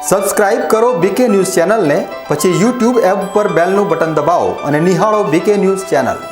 Subscribe કરો બીકે news ચેનલને, પછી YouTube એપ પર બેલનું બટન દબાવો અને નિહાળો બીકે ન્યૂઝ ચેનલ।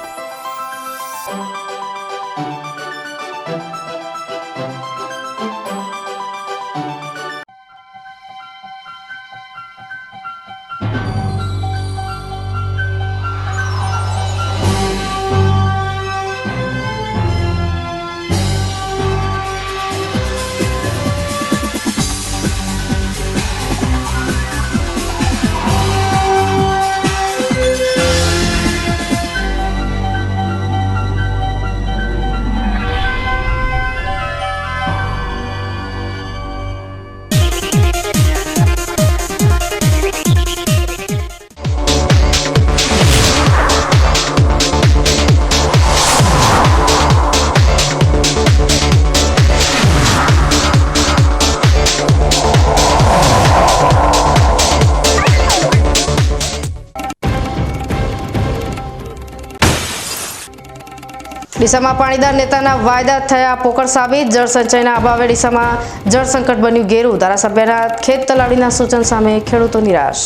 ડીસામાં પાણીદાર નેતાના વાયદા થયા પોકળ સાબિત। જળસંચયના અભાવે ડીસામાં જળ સંકટ બન્યું ઘેરું। ધારાસભ્યના ખેત તલાવડીના સૂચન સામે ખેડૂતો નિરાશ।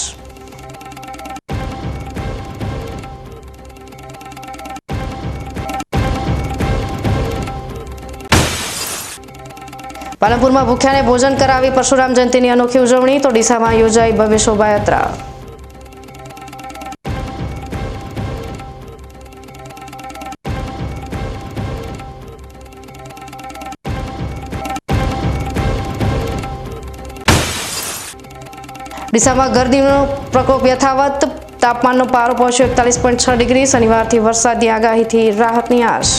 પાલનપુરમાં ભૂખ્યાને ભોજન કરાવી પરશુરામ જયંતિની અનોખી ઉજવણી। તો ડીસામાં યોજાઈ ભવ્ય શોભાયાત્રા। ડીસામાં ગરમીનો પ્રકોપ યથાવત। તાપમાનનો પારો પહોંચ્યો 41.6 ડિગ્રી। શનિવારથી વરસાદની આગાહીથી રાહતની આશ।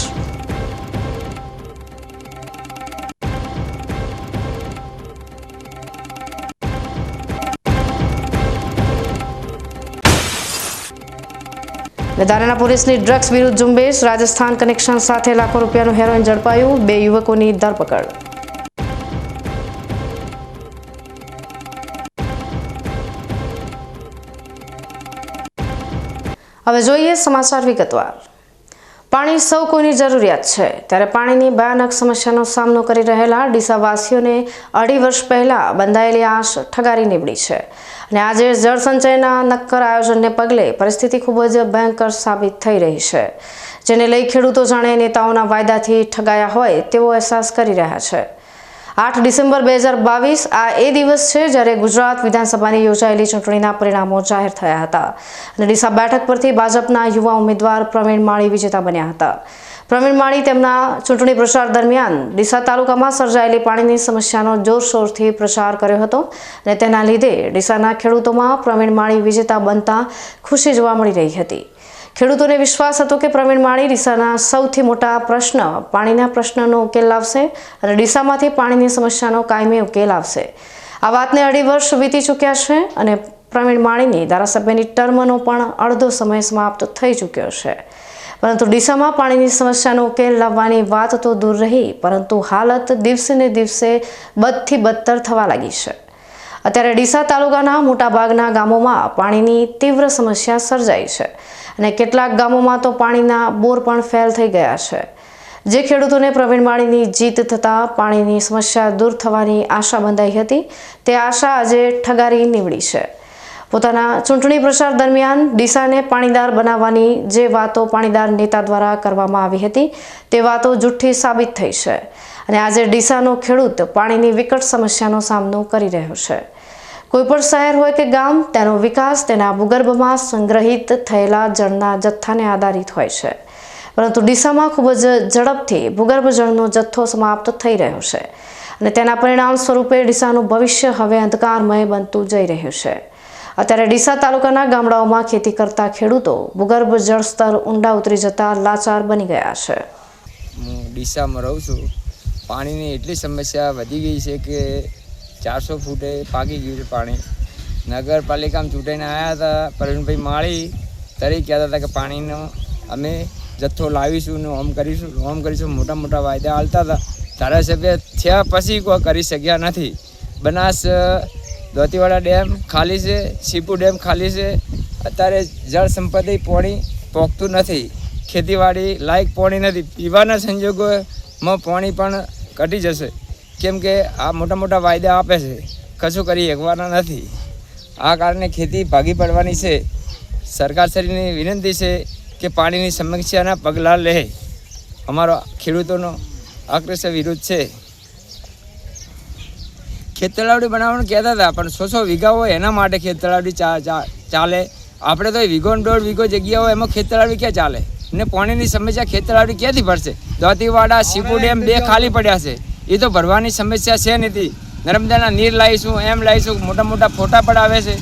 દાનાના પોલીસની ડ્રગ્સ વિરુદ્ધ ઝુંબેશ। રાજસ્થાન કનેક્શન સાથે લાખો રૂપિયાનું હેરોઇન ઝડપાયું। 2 યુવકોની ધરપકડ। હવે જોઈએ સમાચાર વિગતવાર। પાણી સૌ કોઈની જરૂરિયાત છે, ત્યારે પાણીની ભયાનક સમસ્યાનો સામનો કરી રહેલા ડીસાવાસીઓને 2.5 વર્ષ પહેલા બંધાયેલી આશ ઠગારી નીવડી છે અને આજે જળસંચયના નક્કર આયોજનને પગલે પરિસ્થિતિ ખૂબ જ ભયંકર સાબિત થઈ રહી છે, જેને લઈ ખેડૂતો જાણે નેતાઓના વાયદાથી ઠગાયા હોય તેવો અહેસાસ કરી રહ્યા છે। 8 ડિસેમ્બર 2022 આ એ દિવસ છે જ્યારે ગુજરાત વિધાનસભાની યોજાયેલી ચૂંટણીના પરિણામો જાહેર થયા હતા અને ડીસા બેઠક પરથી ભાજપના યુવા ઉમેદવાર પ્રવીણ માળી વિજેતા બન્યા હતા। પ્રવીણ માળી તેમના ચૂંટણી પ્રચાર દરમિયાન ડીસા તાલુકામાં સર્જાયેલી પાણીની સમસ્યાનો જોરશોરથી પ્રચાર કર્યો હતો અને તેના લીધે ડીસાના ખેડૂતોમાં પ્રવીણ માળી વિજેતા બનતા ખુશી જોવા મળી રહી હતી। ખેડૂતોને વિશ્વાસ હતો કે પ્રવીણ માળી ડીસાના સૌથી મોટા પ્રશ્ન પાણીના પ્રશ્નનો ઉકેલ લાવશે અને ડીસામાંથી પાણીની સમસ્યાનો કાયમી ઉકેલ આવશે। આ વાતને 2.5 વર્ષ વીતી ચૂક્યા છે અને પ્રવીણ માળીની ધારાસભ્યની ટર્મનો પણ અડધો સમય સમાપ્ત થઈ ચૂક્યો છે, પરંતુ ડીસામાં પાણીની સમસ્યાનો ઉકેલ લાવવાની વાત તો દૂર રહી, પરંતુ હાલત દિવસે ને દિવસે બદથી બદતર થવા લાગી છે। અત્યારે ડીસા તાલુકાના મોટાભાગના ગામોમાં પાણીની તીવ્ર સમસ્યા સર્જાઈ છે અને કેટલાક ગામોમાં તો પાણીના બોર પણ ફેલ થઈ ગયા છે, જે ખેડૂતોને પ્રવીણ માળીની જીત થતાં પાણીની સમસ્યા દૂર થવાની આશા બંધાઈ હતી, તે આશા આજે ઠગારી નીવડી છે। પોતાના ચૂંટણી પ્રચાર દરમિયાન ડીસાને પાણીદાર બનાવવાની જે વાતો પાણીદાર નેતા દ્વારા કરવામાં આવી હતી તે વાતો જૂઠ્ઠી સાબિત થઈ છે અને આજે ડીસાનો ખેડૂત પાણીની વિકટ સમસ્યાનો સામનો કરી રહ્યો છે। કોઈપણ શહેર હોય કે ગામ, તેનો વિકાસ તેના ભૂગર્ભમાં સંગ્રહિત થયેલા જળના જથ્થાને આધારિત હોય છે, પરંતુ ડીસામાં ખૂબ જ ઝડપથી ભૂગર્ભ જળનો જથ્થો સમાપ્ત થઈ રહ્યો છે અને તેના પરિણામ સ્વરૂપે ડીસાનું ભવિષ્ય હવે અંધકારમય બનતું જઈ રહ્યું છે। અત્યારે ડીસા તાલુકાના ગામડાઓમાં ખેતી કરતા ખેડૂતો ભૂગર્ભ જળ સ્તર ઊંડા ઉતરી જતા લાચાર બની ગયા છે। હું ડીસામાં રહું છું। પાણીની એટલી સમસ્યા વધી ગઈ છે કે 400 ફૂટે પાકી ગયું છે પાણી। નગરપાલિકામાં ચૂંટાઈને આવ્યા હતા પ્રવીણભાઈ માળી, તરી કહેતા હતા કે પાણીનો અમે જથ્થો લાવીશું ને ઓમ કરીશું મોટા મોટા વાયદા હાલતા હતા। ધારાસભ્ય થયા પછી કોઈ કરી શક્યા નથી। બનાસ દોતીવાડા ડેમ ખાલી છે, સીપુ ડેમ ખાલી છે। અત્યારે જળ સંપત્તિ પાણી પોગતું નથી, ખેતીવાડી લાયક પાણી નથી, પીવાના સંજોગોમાં પાણી પણ ઘટી જશે, કેમ કે આ મોટા મોટા વાયદા આપે છે, કશું કરી શકવાના નથી. આ કારણે ખેતી ભાગી પડવાની છે. સરકારશ્રીની વિનંતી છે કે પાણીની સમસ્યાના પગલાં લે. અમારો ખેડૂતોનો આક્રોશ વિરુદ્ધ છે. ખેત તલાવડી બનાવવાનું કહેતા હતા, પણ 100 વીઘા હોય એના માટે ખેત તલાવડી ચાલે. આપણે તો વીઘો 1.5 વીઘો જગ્યા હોય એમાં ખેત તલાવડી ક્યાં ચાલે? ને પાણીની સમસ્યા ખેત તલાવડી ક્યાંથી ભરશે? દોતીવાડા સીપુ ડેમ 2 ખાલી પડ્યા છે, એ તો ભરવાની સમસ્યા છે નથી. નર્મદાના નીર લાવીશું, એમ લાવીશું, મોટા મોટા ફોટા પડાવે છે.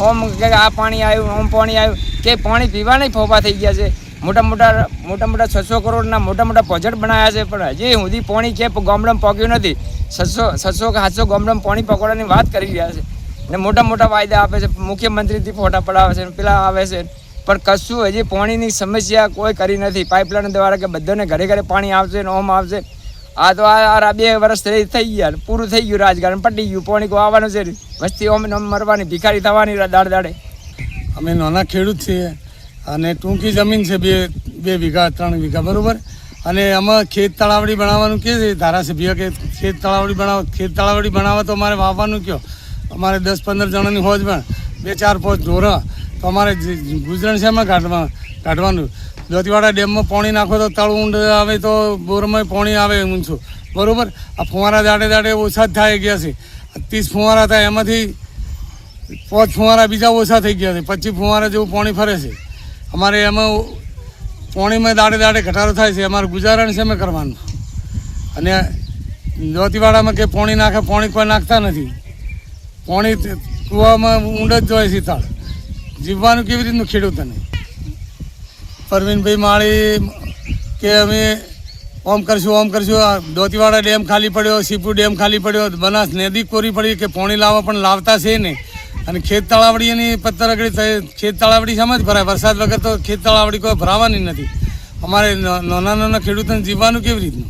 ઓમ કે આ પાણી આવ્યું, ઓમ પાણી આવ્યું, કે પાણી પીવાના ફોફા થઈ ગયા છે. મોટા મોટા 600 કરોડના મોટા પ્રોજેક્ટ બનાવ્યા છે, પણ હજી સુધી પાણી ક્યાંય ગામડામાં પહોંચ્યું નથી. 600 કે 700 ગામડામાં પાણી પકડવાની વાત કરી રહ્યા છે ને મોટા વાયદા આપે છે. મુખ્યમંત્રીથી ફોટા પડાવે છે, પેલા આવે છે, પણ કશું હજી પાણીની સમસ્યા કોઈ કરી નથી. પાઇપલાઇન દ્વારા કે બધાને ઘરે પાણી આવશે ને ઓમ આવશે. આ તો આ 2 વર્ષ થઈ ગયા, પૂરું થઈ ગયું, રાજકારણ પટી ગયું. પાણી કો આવવાનું છે, વસ્તી ઓમ મરવાની, ભિખારી થવાની દાડે. અમે નાના ખેડૂત છીએ અને ટૂંકી જમીન છે, 2 વીઘા 3 વીઘા, બરાબર. અને આમાં ખેત તળાવડી બનાવવાનું કહે છે ધારાસભ્ય કે ખેત તળાવડી બનાવો તો અમારે વાવવાનું કયો? અમારે 10-15 જણાની હોજ પણ 2-4-5 ઢોરા, તો અમારે ગુજરાન શેમાં કાઢવાનું? દોતીવાડા ડેમમાં પાણી નાખો તો તળ ઊંડ આવે, તો બોરમાં પાણી આવે ઊંચું, બરાબર. આ ફુવારા દાડે ઓછા જ થઈ ગયા છે. 30 ફુવારા થાય, એમાંથી 5 ફુવારા બીજા ઓછા થઈ ગયા છે. 25 ફુવારા જેવું પાણી ફરે છે. અમારે એમાં પાણીમાં દાડે ઘટાડો થાય છે. અમારું ગુજારણ છે એમ કરવાનું. અને દોતીવાડામાં કે પાણી નાખે, પાણી કોઈ નાખતા નથી. પાણી કૂવામાં ઊંડ જ જોઈએ છે. તળ જીવવાનું કેવી રીતનું ખેડૂતોને? પરવીનભાઈ માળી કે અમે ઓમ કરશું. દોતીવાડા ડેમ ખાલી પડ્યો, સીપુ ડેમ ખાલી પડ્યો, બનાસ નદી કોરી પડી કે પાણી લાવવા પણ લાવતા છે ને. અને ખેત તળાવડીની પત્તર આગળ ખેત તળાવડી સમજ ભરાય. વરસાદ વગર તો ખેત તળાવડી કોઈ ભરાવાની નથી. અમારે નાના ખેડૂતોને જીવવાનું કેવી રીતનું?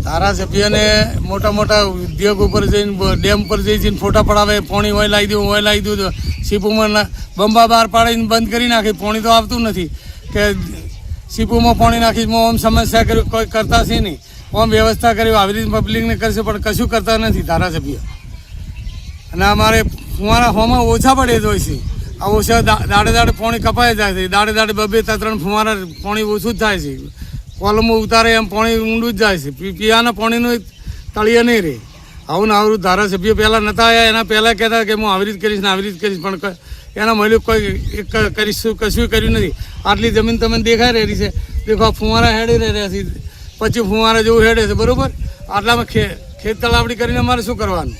ધારાસભ્યને મોટા ઉદ્યોગ ઉપર જઈને, ડેમ પર જઈને ફોટા પડાવે, પાણી હોય લાવી દઉં. સીપુમાં બંબા બહાર પાડીને બંધ કરી નાખી, પાણી તો આવતું નથી. કે સીપુમાં પાણી નાખીને ઓમ સમસ્યા કર્યું, કોઈ કરતા છે નહીં. ઓમ વ્યવસ્થા કરી, આવી રીતે પબ્લિકને કરશે, પણ કશું કરતા નથી ધારાસભ્ય. અને અમારે ફુવારા હોમાં ઓછા પડે જ હોય છે. આ ઓછા દાડે પાણી કપાઈ જાય છે. દાડે 2-3 ફુવારા પાણી ઓછું જ થાય છે. કોલમો ઉતારે એમ પાણી ઊંડું જ જાય છે. પીવાના પાણીનું તળિયે નહીં રહે. આવું ધારાસભ્ય પહેલાં નહોતા આવ્યા, એના પહેલાં કહેતા કે હું આવી રીતે કરીશ, પણ એના મળ્યું કોઈ કરીશું, કશું કર્યું નથી. આટલી જમીન તમને દેખાઈ રહી છે. દેખો આ ફુવારા હેડી રહ્યા છે, 25 ફુવારા જેવું હેડે છે, બરાબર. આટલામાં ખેત તળાવડી કરીને અમારે શું કરવાનું?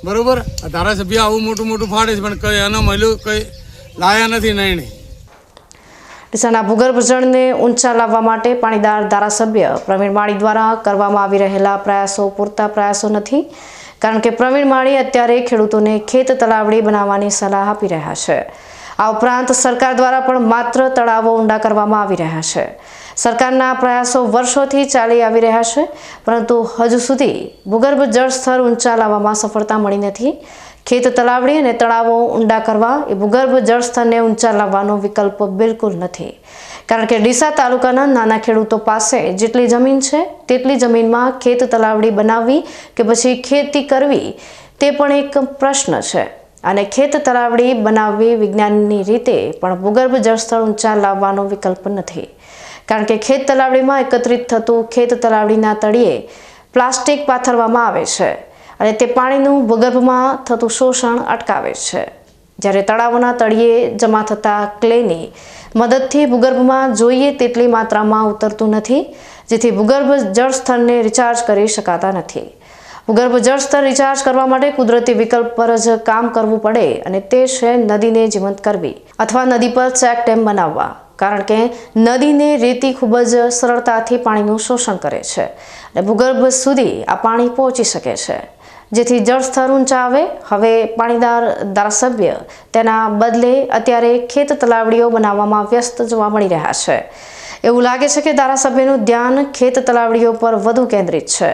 બરાબર. આ ધારાસભ્ય આવું મોટું ફાડે છે, પણ કંઈ એના મળ્યું કંઈ લાયા નથી. નહીં ડીસાના ભૂગર્ભ જળને ઊંચા લાવવા માટે પાણીદાર ધારાસભ્ય પ્રવીણ માળી દ્વારા કરવામાં આવી રહેલા પ્રયાસો પૂરતા પ્રયાસો નથી. કારણ કે પ્રવીણ માળી અત્યારે ખેડૂતોને ખેત તલાવડી બનાવવાની સલાહ આપી રહ્યા છે. આ ઉપરાંત સરકાર દ્વારા પણ માત્ર તળાવો ઊંડા કરવામાં આવી રહ્યા છે. સરકારના પ્રયાસો વર્ષોથી ચાલી આવી રહ્યા છે, પરંતુ હજુ સુધી ભૂગર્ભ જળ સ્તર ઊંચા લાવવામાં સફળતા મળી નથી. ખેત તલાવડી અને તળાવો ઊંડા કરવા એ ભૂગર્ભ જળ સ્તરને ઊંચા લાવવાનો વિકલ્પ બિલકુલ નથી. કારણ કે ડીસા તાલુકાના નાના ખેડૂતો પાસે જેટલી જમીન છે તેટલી જમીનમાં ખેત તલાવડી બનાવવી કે પછી ખેતી કરવી તે પણ એક પ્રશ્ન છે. અને ખેત તલાવડી બનાવવી વિજ્ઞાનની રીતે પણ ભૂગર્ભ જળસ્તર ઊંચા લાવવાનો વિકલ્પ નથી. કારણ કે ખેત તલાવડીમાં એકત્રિત થતું ખેત તલાવડીના તળિયે પ્લાસ્ટિક પાથરવામાં આવે છે અને તે પાણીનું ભૂગર્ભમાં થતું શોષણ અટકાવે છે. જ્યારે તળાવોના તળિયે જમા થતા ક્લેની મદદથી ભૂગર્ભમાં જોઈએ તેટલી માત્રામાં ઉતરતું નથી, જેથી ભૂગર્ભ જળ સ્તરને રિચાર્જ કરી શકાતા નથી. ભૂગર્ભ જળ સ્તર રિચાર્જ કરવા માટે કુદરતી વિકલ્પ પર જ કામ કરવું પડે, અને તે છે નદીને જીવંત કરવી અથવા નદી પર ચેક ડેમ બનાવવા. કારણ કે નદીને રેતી ખૂબ જ સરળતાથી પાણીનું શોષણ કરે છે અને ભૂગર્ભ સુધી આ પાણી પહોંચી શકે છે, જેથી જળ સ્તર ઊંચા આવે. હવે પાણીદાર ધારાસભ્ય તેના બદલે અત્યારે ખેત તલાવડીઓ બનાવવામાં વ્યસ્ત જોવા મળી રહ્યા છે. એવું લાગે છે કે ધારાસભ્યનું ધ્યાન ખેત તલાવડીઓ પર વધુ કેન્દ્રિત છે,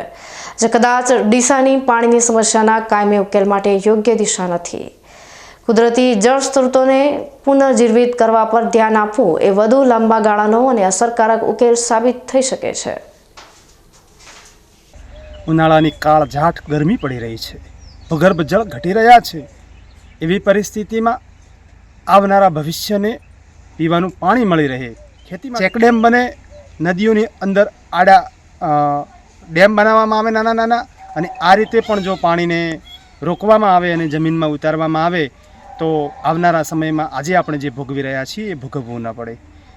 જે કદાચ ડીસાની પાણીની સમસ્યાના કાયમી ઉકેલ માટે યોગ્ય દિશા નથી. કુદરતી જળ સ્ત્રોતોને પુનર્જીવિત કરવા પર ધ્યાન આપવું એ વધુ લાંબા ગાળાનો અને અસરકારક ઉકેલ સાબિત થઈ શકે છે. ઉનાળાની કાળઝાટ ગરમી પડી રહી છે, ભૂગર્ભ જળ ઘટી રહ્યા છે. એવી પરિસ્થિતિમાં આવનારા ભવિષ્યને પીવાનું પાણી મળી રહે, ખેતીમાં ચેકડેમ બને, નદીઓની અંદર આડા ડેમ બનાવવામાં આવે નાના નાના, અને આ રીતે પણ જો પાણીને રોકવામાં આવે અને જમીનમાં ઉતારવામાં આવે તો આવનારા સમયમાં આજે આપણે જે ભોગવી રહ્યા છીએ એ ભોગવવું ન પડે.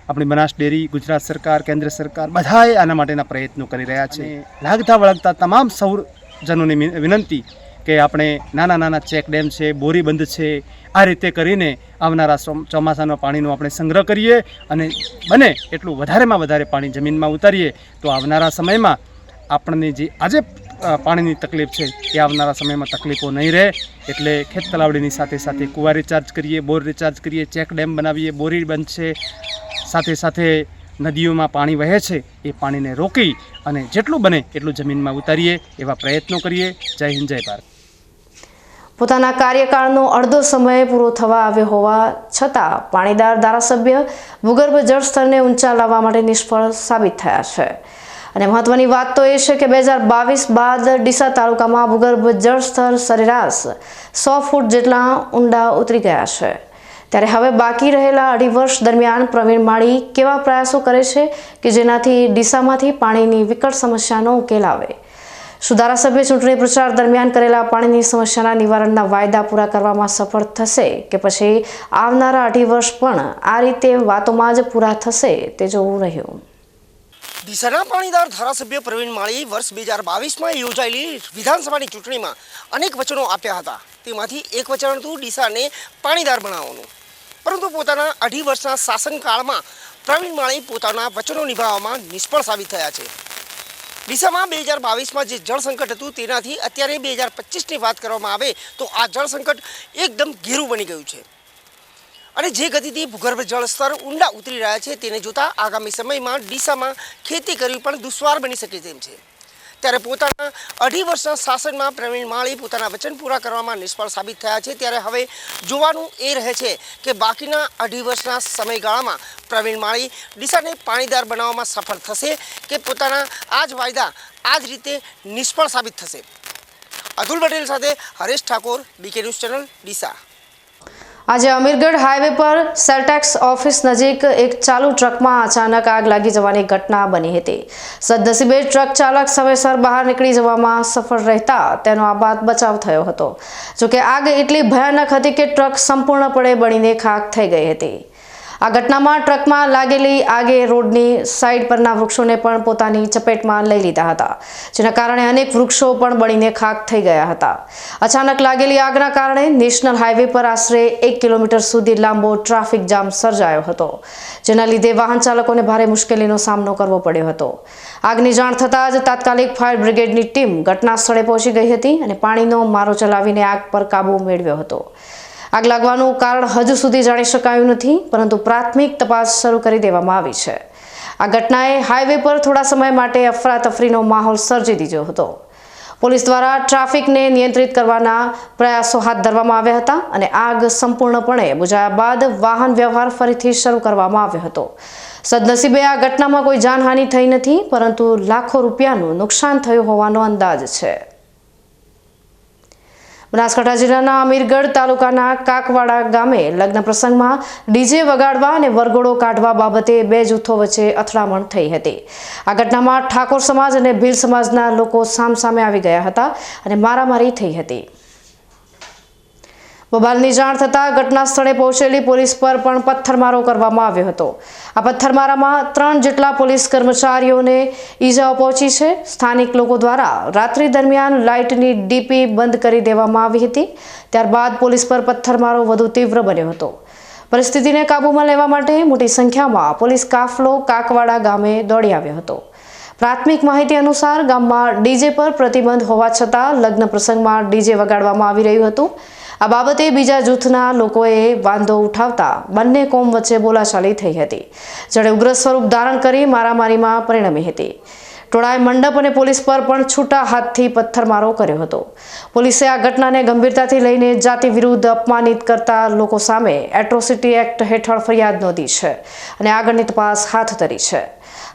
આપણી બનાસ ડેરી, ગુજરાત સરકાર, કેન્દ્ર સરકાર બધાએ આના માટેના પ્રયત્નો કરી રહ્યા છે. લાગતા વળગતા તમામ સૌજનોની વિનંતી કે આપણે નાના નાના ચેક ડેમ છે, બોરી બંધ છે, આ રીતે કરીને આવનારા ચોમાસાના પાણીનો આપણે સંગ્રહ કરીએ અને બને એટલું વધારેમાં વધારે પાણી જમીનમાં ઉતારીએ તો આવનારા સમયમાં આપણને જે આજે પાણીની તકલીફ છે એ આવનારા સમયમાં તકલીફો નહીં રહે. એટલે ખેત તલાવડીની સાથે સાથે કુવા રિચાર્જ કરીએ, બોર રિચાર્જ કરીએ, ચેક ડેમ બનાવીએ, બોરી બંધ છે, સાથે સાથે નદીઓમાં પાણી વહે છે એ પાણીને રોકી અને જેટલું બને એટલું જમીનમાં ઉતારીએ એવા પ્રયત્નો કરીએ. જય હિન્દ, જય ભારત. પોતાના કાર્યકાળનો અડધો સમય પૂરો થવા આવ્યો હોવા છતાં પાણીદાર ધારાસભ્ય ભૂગર્ભ જળ સ્તરને ઊંચા લાવવા માટે નિષ્ફળ સાબિત થયા છે. અને મહત્વની વાત તો એ છે કે 2022 બાદ ડીસા તાલુકામાં ભૂગર્ભ જળ સ્તર સરેરાશ 100 ફૂટ જેટલા ઊંડા ઉતરી ગયા છે. ત્યારે હવે બાકી રહેલા 2.5 વર્ષ દરમિયાન પ્રવીણ માળી કેવા પ્રયાસો કરે છે કે જેનાથી ડીસામાંથી પાણીની વિકટ સમસ્યાનો ઉકેલ આવે? શું ધારાસભ્ય ચૂંટણી પ્રચાર દરમિયાન કરેલા પાણીની સમસ્યાના નિવારણના વાયદા પૂરા કરવામાં સફળ થશે કે પછી આવનારા 2.5 વર્ષ પણ આ રીતે વાતોમાં જ પૂરા થશે તે જોવું રહ્યું. ડીસાના પાણીદાર ધારાસભ્ય પ્રવીણ માળી વર્ષ 2022માં યોજાયેલી વિધાનસભાની ચૂંટણીમાં અનેક વચનો આપ્યા હતા. તેમાંથી એક વચન હતું ડીસાને પાણીદાર બનાવવાનું. પરંતુ પોતાના 2.5 વર્ષના શાસનકાળમાં પ્રવીણ માળી પોતાના વચનો નિભાવવામાં નિષ્ફળ સાબિત થયા છે. ડીસામાં 2022માં જે જળ સંકટ હતું તેનાથી અત્યારે 2025ની વાત કરવામાં આવે તો આ જળ સંકટ એકદમ ઘેરું બની ગયું છે. અને જે ગતિથી ભૂગર્ભ જળ સ્તર ઊંડા ઉતરી રહ્યા છે તેને જોતા આગામી સમયમાં ડીસામાં ખેતી કરવી પણ દુશ્વાર બની શકે તેમ છે. ત્યારે પોતાના 2.5 વર્ષના શાસનમાં પ્રવીણ માળી પોતાના વચન પૂરા કરવામાં નિષ્ફળ સાબિત થયા છે. ત્યારે હવે જોવાનું એ રહે છે કે બાકીના 2.5 વર્ષના સમયગાળામાં પ્રવીણ માળી ડીસાને પાણીદાર બનાવવામાં સફળ થશે કે પોતાના આ જ વાયદા આ જ રીતે નિષ્ફળ સાબિત થશે. અતુલ પટેલ સાથે Haresh Thakor, BK news channel, Deesa. આજે અમીરગઢ હાઈવે પર સેલટેક્સ ઓફિસ નજીક એક ચાલુ ટ્રકમાં અચાનક આગ લાગી જવાની ઘટના બની હતી. સદનસીબે ટ્રક ચાલક સમયસર બહાર નીકળી જવામાં સફળ રહેતા તેનો આબાદ બચાવ થયો હતો. જોકે આગ એટલી ભયાનક હતી કે ટ્રક સંપૂર્ણપણે બળીને ખાખ થઈ ગઈ હતી. આ ઘટનામાં ટ્રકમાં લાગેલી આગે રોડની સાઈડ પરના વૃક્ષોને પણ પોતાની ચપેટમાં લઈ લીધા હતા, જેના કારણે અનેક વૃક્ષો પણ બળીને ખાખ થઈ ગયા હતા. અચાનક લાગેલી આગના કારણે નેશનલ હાઈવે પર આશરે 1 કિલોમીટર સુધી લાંબો ટ્રાફિક જામ સર્જાયો હતો, જેના લીધે વાહન ચાલકોને ભારે મુશ્કેલીનો સામનો કરવો પડ્યો હતો. આગની જાણ થતાં જ તાત્કાલિક ફાયર બ્રિગેડની ટીમ ઘટના સ્થળે પહોંચી ગઈ હતી અને પાણીનો મારો ચલાવીને આગ પર કાબૂ મેળવ્યો હતો. આગ લાગવાનું કારણ હજુ સુધી જાણી શકાયું નથી, પરંતુ પ્રાથમિક તપાસ શરૂ કરી દેવામાં આવી છે. આ ઘટનાએ હાઈવે પર થોડા સમય માટે અફરાતફરીનો માહોલ સર્જી દીધો હતો. પોલીસ દ્વારા ટ્રાફિકને નિયંત્રિત કરવાના પ્રયાસો હાથ ધરવામાં આવ્યા હતા અને આગ સંપૂર્ણપણે બુઝાયા બાદ વાહન વ્યવહાર ફરીથી શરૂ કરવામાં આવ્યો હતો. સદનસીબે આ ઘટનામાં કોઈ જાનહાનિ થઈ નથી, પરંતુ લાખો રૂપિયાનું નુકસાન થયું હોવાનો અંદાજ છે. બનાસકાંઠા જિલ્લાના અમીરગઢ તાલુકાના કાકવાડા ગામે લગ્ન પ્રસંગમાં ડીજે વગાડવા અને વરઘોડો કાઢવા બાબતે 2 જૂથો વચ્ચે અથડામણ થઈ હતી. આ ઘટનામાં ઠાકોર સમાજ અને ભીલ સમાજના લોકો સામસામે આવી ગયા હતા અને મારામારી થઈ હતી. બબાલની જાણ થતાં ઘટના સ્થળે પહોંચેલી પોલીસ પર પણ પથ્થરમારો કરવામાં આવ્યો હતો. આ પથ્થરમારામાં 3 જેટલા પોલીસ કર્મચારીઓને ઈજાઓ પહોંચી છે. સ્થાનિક લોકો દ્વારા રાત્રિ દરમિયાન લાઇટની ડીપી બંધ કરી દેવામાં આવી હતી. ત્યારબાદ પોલીસ પર પથ્થરમારો વધુ તીવ્ર બન્યો હતો. પરિસ્થિતિને કાબૂમાં લેવા માટે મોટી સંખ્યામાં પોલીસ કાફલો કાકવાડા ગામે દોડી આવ્યો હતો. પ્રાથમિક માહિતી અનુસાર ગામમાં ડીજે પર પ્રતિબંધ હોવા છતાં લગ્ન પ્રસંગમાં ડીજે વગાડવામાં આવી રહ્યું હતું. આ બાબતે બીજા જૂથના લોકોએ વાંધો ઉઠાવતા બંને કોમ વચ્ચે બોલાચાલી થઈ હતી, જેણે ઉગ્ર સ્વરૂપ ધારણ કરી મારામારીમાં પરિણમી હતી. ટોળાએ મંડપ અને પોલીસ પર પણ છૂટા હાથથી પથ્થરમારો કર્યો હતો. પોલીસે આ ઘટનાને ગંભીરતાથી લઈને જાતિ વિરુદ્ધ અપમાનિત કરતા લોકો સામે એટ્રોસિટી એક્ટ હેઠળ ફરિયાદ નોંધી છે અને આગળની તપાસ હાથ ધરી છે.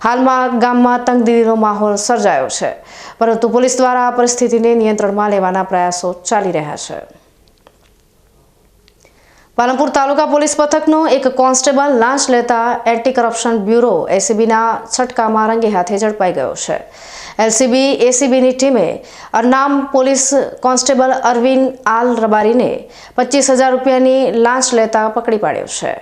હાલમાં ગામમાં તંગદિલીનો માહોલ સર્જાયો છે, પરંતુ પોલીસ દ્વારા આ પરિસ્થિતિને નિયંત્રણમાં લેવાના પ્રયાસો ચાલી રહ્યા છે. પાલનપુર તાલુકા પોલીસ પથકનો એક કોન્સ્ટેબલ લાંચ લેતા એન્ટી કરપ્શન બ્યુરો એસીબીના છટકામાં રંગે હાથે ઝડપાઈ ગયો છે. એસીબીની ટીમે અરનામ પોલીસ કોન્સ્ટેબલ અરવિંદ આલ રબારીને 25,000 રૂપિયાની લાંચ લેતા પકડી પાડ્યો છે.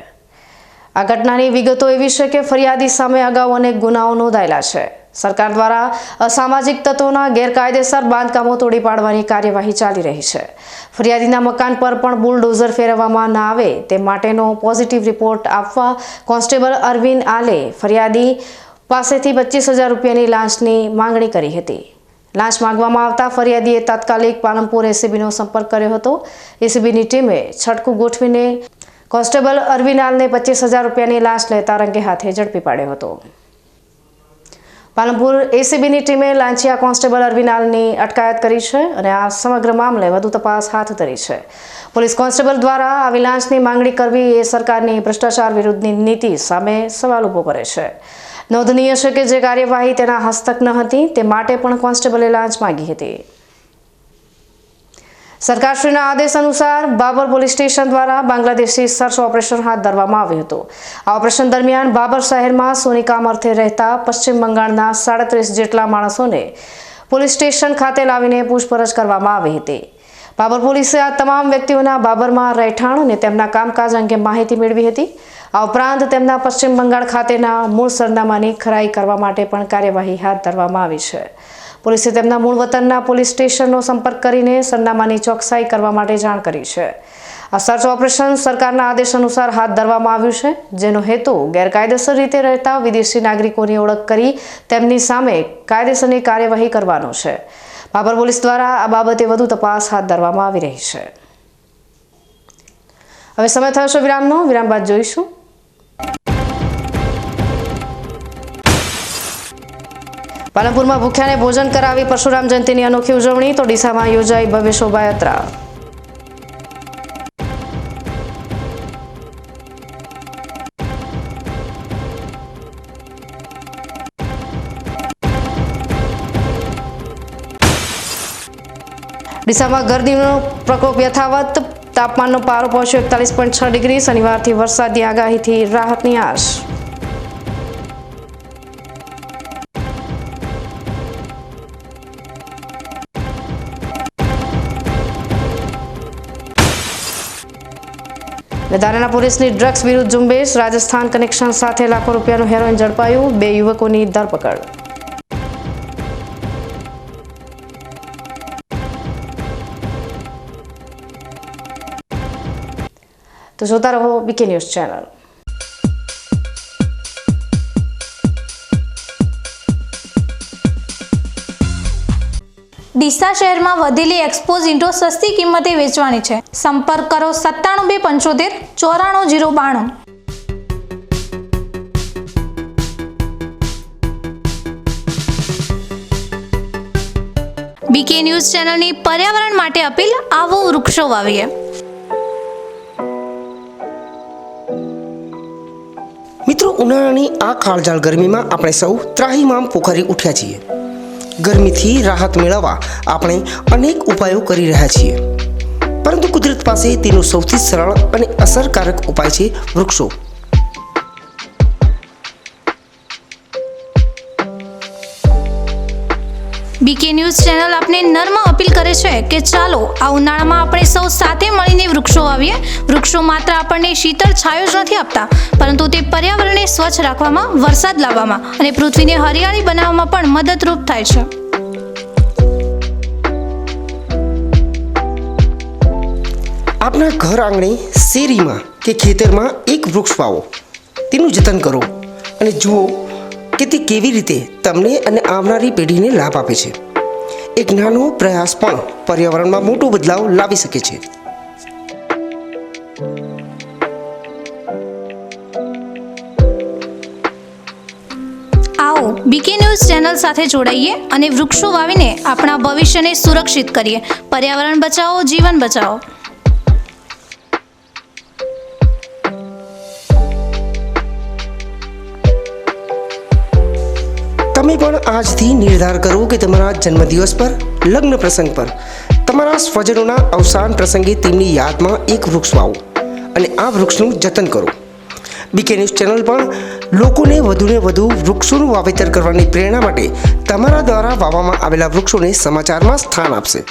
આ ઘટનાની વિગતો એવી છે કે ફરિયાદી સામે અગાઉ અનેક ગુનાઓ નોંધાયેલા છે. સરકાર દ્વારા અસામાજિક તત્વોના ગેરકાયદેસર બાંધકામો તોડી પાડવાની કાર્યવાહી ચાલી રહી છે. ફરિયાદીના મકાન પર પણ બુલડોઝર ફેરવવામાં ના આવે તે માટેનો પોઝિટિવ રિપોર્ટ આપવા કોન્સ્ટેબલ અરવિંદ આલે ફરિયાદી પાસેથી 25,000 રૂપિયાની લાંચની માંગણી કરી હતી. લાંચ માંગવામાં આવતા ફરિયાદીએ તાત્કાલિક પાલનપુર એસીબીનો સંપર્ક કર્યો હતો. એસીબીની ટીમે છટકું ગોઠવીને કોન્સ્ટેબલ અરવિંદ આલને 25,000 રૂપિયાની લાંચ લેતા રંગે હાથે ઝડપી પાડ્યો હતો. પાલનપુર એસીબીની ટીમે લાંચિયા કોન્સ્ટેબલ અરવિંદ આલની અટકાયત કરી છે અને આ સમગ્ર મામલે વધુ તપાસ હાથ ધરી છે. પોલીસ કોન્સ્ટેબલ દ્વારા આવી લાંચની માંગણી કરવી એ સરકારની ભ્રષ્ટાચાર વિરુદ્ધની નીતિ સામે સવાલ ઊભો કરે છે. નોંધનીય છે કે જે કાર્યવાહી તેના હસ્તક ન હતી તે માટે પણ કોન્સ્ટેબલે લાંચ માંગી હતી. સરકારશ્રીના આદેશ અનુસાર બાબર પોલીસ સ્ટેશન દ્વારા બાંગ્લાદેશી સર્ચ ઓપરેશન હાથ ધરવામાં આવ્યું હતું. આ ઓપરેશન દરમિયાન બાબર શહેરમાં સોનિકામ અર્થે રહેતા પશ્ચિમ બંગાળના 37 જેટલા માણસોને પોલીસ સ્ટેશન ખાતે લાવીને પૂછપરછ કરવામાં આવી હતી. બાબર પોલીસે આ તમામ વ્યક્તિઓના બાબરમાં રહેઠાણ અને તેમના કામકાજ અંગે માહિતી મેળવી હતી. આ ઉપરાંત તેમના પશ્ચિમ બંગાળ ખાતેના મૂળ સરનામાની ખરાઈ કરવા માટે પણ કાર્યવાહી હાથ ધરવામાં આવી છે. પોલીસે તેમના મૂળ વતનના પોલીસ સ્ટેશનનો સંપર્ક કરીને સરનામાની ચોકસાઈ કરવા માટે જાણ કરી છે. આ સર્ચ ઓપરેશન સરકારના આદેશ અનુસાર હાથ ધરવામાં આવ્યું છે, જેનો હેતુ ગેરકાયદેસર રીતે રહેતા વિદેશી નાગરિકોની ઓળખ કરી તેમની સામે કાયદેસરની કાર્યવાહી કરવાનો છે. બાબર પોલીસ દ્વારા આ બાબતે વધુ તપાસ હાથ ધરવામાં આવી રહી છે. હવે સમય થયો છે વિરામનો. વિરામ બાદ જોઈશું. પાલનપુરમાં ભૂખ્યાને ભોજન કરાવી પરશુરામ જયંતિની અનોખી ઉજવણી તો ડીસામાં યોજાઈ ભવ્ય શોભાયાત્રા. ડીસામાં ગરમીનો પ્રકોપ યથાવત. તાપમાનનો પારો પહોંચ્યો 41.6 ડિગ્રી. શનિવારથી વરસાદની આગાહીથી રાહતની આશ. દાનાના પોલીસની ડ્રગ્સ વિરુદ્ધ ઝુંબેશ. રાજસ્થાન કનેક્શન સાથે લાખો રૂપિયાનું હેરોઇન ઝડપાયું. 2 યુવકોની ધરપકડ. તો જોતા રહો બીકે ન્યૂઝ ચેનલ. ડીસા શહેરમાં વધેલી એક્સપોઝ ઈંટો સસ્તી કિંમતે વેચવાની છે. સંપર્ક કરો 9775 94 092. બીકે ન્યૂઝ ચેનલની પર્યાવરણ માટે અપીલ. આવો વૃક્ષો વાવીએ. મિત્રો, ઉનાળાની આ કાળઝાળ ગરમીમાં આપણે સૌ ત્રાહિમામ પોખરી ઉઠ્યા છીએ. ગરમીથી રાહત મેળવવા આપણે અનેક ઉપાયો કરી રહ્યા છીએ, પરંતુ કુદરત પાસે તેનો સૌથી સરળ અને અસરકારક ઉપાય છે વૃક્ષો. બીકે ન્યૂઝ ચેનલ આપને નર્મ અપીલ કરે છે કે ચાલો આ ઉનાળામાં આપણે સૌ સાથે મળીને વૃક્ષો વાવીએ. વૃક્ષો માત્ર આપણને શીતળ છાયો જ નથી આપતા, પરંતુ તે પર્યાવરણને સ્વચ્છ રાખવામાં, વરસાદ લાવવામાં અને પૃથ્વીને હરિયાળી બનાવવામાં પણ મદદરૂપ થાય છે. આપના ઘર આંગણે, શેરીમાં કે ખેતરમાં એક વૃક્ષ વાવો, તેનું જતન કરો અને જુઓ કે તે કેવી રીતે તમને અને આવનારી પેઢીને લાભ આપે છે. એક નાનો પ્રયાસ પણ પર્યાવરણમાં મોટો બદલાવ લાવી શકે છે. આવો બીકે ન્યૂઝ ચેનલ સાથે જોડાઈએ અને વૃક્ષો વાવીને આપણા ભવિષ્યને સુરક્ષિત કરીએ. પર્યાવરણ બચાવો, જીવન બચાવો. તમે પણ આજથી નિર્ધાર કરો કે તમારા જન્મદિવસ પર, લગ્ન પ્રસંગ પર, તમારા સ્વજનોના અવસાન પ્રસંગે તેમની યાદમાં એક વૃક્ષ વાવો અને આ વૃક્ષનું જતન કરો. બીકે ન્યૂઝ ચેનલ પણ લોકોને વધુને વધુ વૃક્ષોનું વાવેતર કરવાની પ્રેરણા માટે તમારા દ્વારા વાવવામાં આવેલા વૃક્ષોને સમાચારમાં સ્થાન આપશે.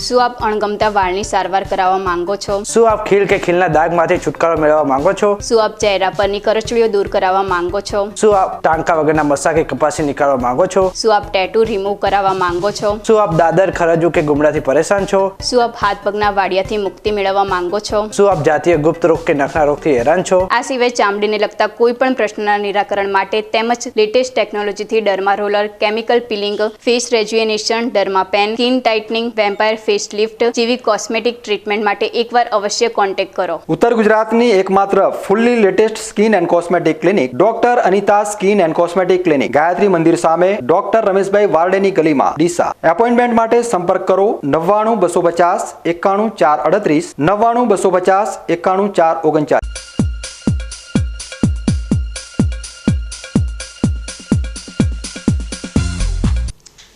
શું આપ અણગમતા વાળની સારવાર કરાવવા માંગો છો? શું આપ ખીલ કે ખીલના દાગમાંથી છુટકારો મેળવવા માંગો છો? શું આપ ચહેરા પરની કરચલીઓ દૂર કરાવવા માંગો છો? શું આપ ટાંકા વગરના મસા કે કપાસી નીકાળવા માંગો છો? શું આપ ટેટુ રિમૂવ કરાવવા માંગો છો? શું આપ દાદર, ખરજુ કે ગુમડાથી પરેશાન છો? શું આપ હાથ પગના વાડિયાથી મુક્તિ મેળવવા માંગો છો? શું આપ જાતીય ગુપ્ત રોગ કે નખના રોગથી હેરાન છો? આ સિવાય ચામડીને લગતા કોઈ પણ પ્રશ્નના નિરાકરણ માટે તેમજ લેટેસ્ટ ટેકનોલોજીથી derma roller, chemical peeling, face rejuvenation, derma pen, skin tightening, vampire face lift જેવી કોસ્મેટિક ટ્રીટમેન્ટ માટે એકવાર અવશ્ય કોન્ટેક્ટ કરો. ઉત્તર ગુજરાતની એકમાત્ર fully latest skin and cosmetic clinic doctor Anita skin and cosmetic clinic, Gayatri Mandir સામે, ડોક્ટર રમેશભાઈ વારડેની ગલીમાં, ડીસા. એપોઇન્ટમેન્ટ માટે સંપર્ક કરો 99 250 91 438, 99 250 91 439.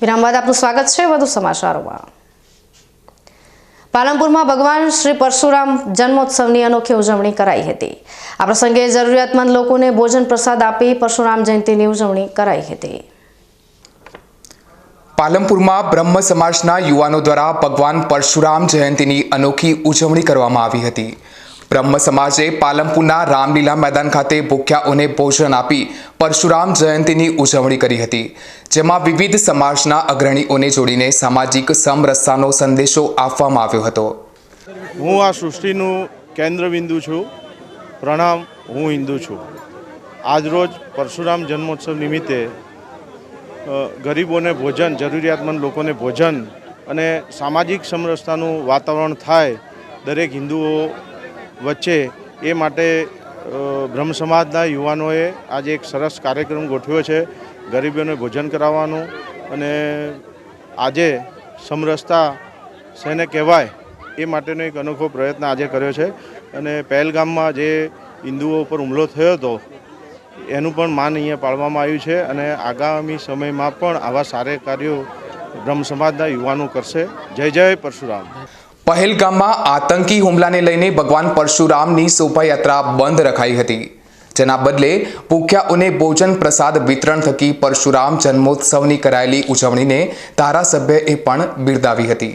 વિરામ બાદ આપનું સ્વાગત છે વધુ સમાચારોમાં. પાલનપુરમાં ભગવાન શ્રી પરશુરામ જન્મોત્સવની અનોખી ઉજવણી કરાઈ હતી. આ પ્રસંગે જરૂરિયાતમંદ લોકોને ભોજન પ્રસાદ આપી પરશુરામ જયંતિની ઉજવણી કરાઈ હતી. પાલનપુરમાં બ્રહ્મ સમાજના યુવાનો દ્વારા ભગવાન પરશુરામ જયંતિની અનોખી ઉજવણી કરવામાં આવી હતી. બ્રહ્મ સમાજે પાલનપુરના રામલીલા મેદાન ખાતે ભૂખ્યાઓને ભોજન આપી પરશુરામ જયંતિની ઉજવણી કરી હતી, જેમાં વિવિધ સમાજના અગ્રણીઓને જોડીને સામાજિક સમરસતાનો સંદેશો આપવામાં આવ્યો હતો. હું આ સૃષ્ટિનું કેન્દ્રબિંદુ છું. પ્રણામ, હું હિન્દુ છું. આજરોજ પરશુરામ જન્મોત્સવ નિમિત્તે ગરીબોને ભોજન, જરૂરિયાતમંદ લોકોને ભોજન અને સામાજિક સમરસતાનું વાતાવરણ થાય દરેક હિન્દુઓ વચ્ચે, એ માટે બ્રહ્મ સમાજના યુવાનોએ આજે એક સરસ કાર્યક્રમ ગોઠવ્યો છે, ગરીબોને ભોજન કરાવવાનું. અને આજે સમરસતા શેને કહેવાય એ માટેનો એક અનોખો પ્રયત્ન આજે કર્યો છે. અને પહેલગામમાં જે હિન્દુઓ ઉપર હુમલો થયો હતો એનું પણ માન અહીંયા પાળવામાં આવ્યું છે. અને આગામી સમયમાં પણ આવા સારા કાર્યો બ્રહ્મ સમાજના યુવાનો કરશે. જય જય પરશુરામ. પહેલગામમાં આતંકી હુમલાને લઈને ભગવાન પરશુરામની શોભાયાત્રા બંધ રખાઈ હતી, જેના બદલે ભૂખ્યાઓને ભોજન પ્રસાદ વિતરણ થકી પરશુરામ જન્મોત્સવની કરાયેલી ઉજવણીને ધારાસભ્યએ પણ બિરદાવી હતી.